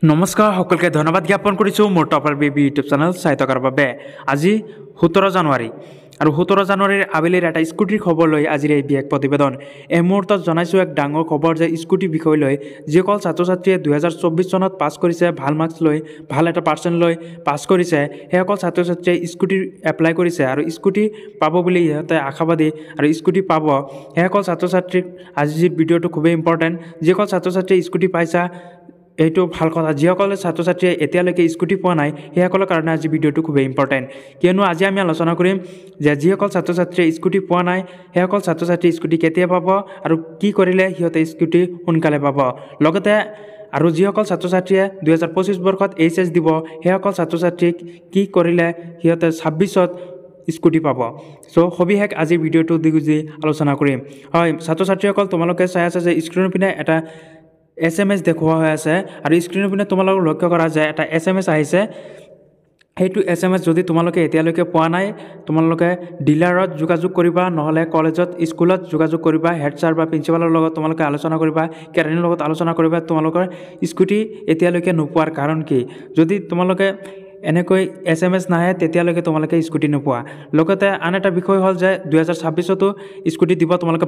নমস্কাৰ সকলকে ধন্যবাদ জ্ঞাপন কৰিছোঁ মোৰ টপাৰ বেবি ইউটিউব চেনেল চাই থকাৰ বাবে। আজি 17 জানুৱাৰী আৰু 17 জানুৱাৰীৰ আবেলিৰ এটা স্কুটিৰ খবৰ লৈ আজিৰ এই বিশেষ প্ৰতিবেদন। এই মুহূৰ্তত জনাইছোঁ এক ডাঙৰ খবৰ যে স্কুটিৰ বিষয় লৈ যিসকল ছাত্ৰ ছাত্ৰীয়ে 2024 চনত পাছ কৰিছে, ভাল মাৰ্কছ লৈ ভাল এটা পাৰ্চেণ্ট লৈ পাছ কৰিছে, সেইসকল ছাত্ৰ ছাত্ৰীয়ে স্কুটিৰ এপ্লাই কৰিছে আৰু স্কুটি পাব বুলি সিহঁতে আশাবাদী আৰু স্কুটি পাব। সেইসকল ছাত্ৰ ছাত্ৰীক আজিৰ ভিডিঅ'টো খুবেই ইম্পৰ্টেণ্ট। যিসকল ছাত্ৰ ছাত্ৰীয়ে স্কুটি পাইছা এইটো ভাল কথা। যিসকলে ছাত্ৰ ছাত্ৰীয়ে এতিয়ালৈকে স্কুটি পোৱা নাই সেইসকলৰ কাৰণে আজি ভিডিঅ'টো খুবেই ইম্পৰ্টেণ্ট, কিয়নো আজি আমি আলোচনা কৰিম যে যিসকল ছাত্ৰ ছাত্ৰীয়ে স্কুটি পোৱা নাই সেইসকল ছাত্ৰ ছাত্ৰীয়ে স্কুটি কেতিয়া পাব আৰু কি কৰিলে সিহঁতে স্কুটি সোনকালে পাব। লগতে আৰু যিসকল ছাত্ৰ ছাত্ৰীয়ে 2025 বৰ্ষত HS দিব সেইসকল ছাত্ৰ ছাত্ৰীক কি কৰিলে সিহঁতে 26ত স্কুটি পাব। চ' সবিশেষ আজিৰ ভিডিঅ'টো দি আলোচনা কৰিম। হয় ছাত্ৰ ছাত্ৰীসকল, তোমালোকে চাই আছে যে স্ক্ৰীনৰ পিনে এটা SMS দেখুওৱা হৈ আছে আৰু স্ক্ৰীনৰ পিনে তোমালোকক লক্ষ্য কৰা যে এটা SMS আহিছে। সেইটো SMS যদি তোমালোকে এতিয়ালৈকে পোৱা নাই, তোমালোকে ডিলাৰত যোগাযোগ কৰিবা, নহ'লে কলেজত স্কুলত যোগাযোগ কৰিবা, হেড ছাৰ বা প্ৰিন্সিপালৰ লগত তোমালোকে আলোচনা কৰিবা, কেৰাণীৰ লগত আলোচনা কৰিবা তোমালোকৰ স্কুটি এতিয়ালৈকে নোপোৱাৰ কাৰণ কি। যদি তোমালোকে এনেকৈ SMS নাহে তেতিয়ালৈকে তোমালোকে স্কুটি নোপোৱা। লগতে আন এটা বিষয় হ'ল যে 2026তো স্কুটি দিব তোমালোকে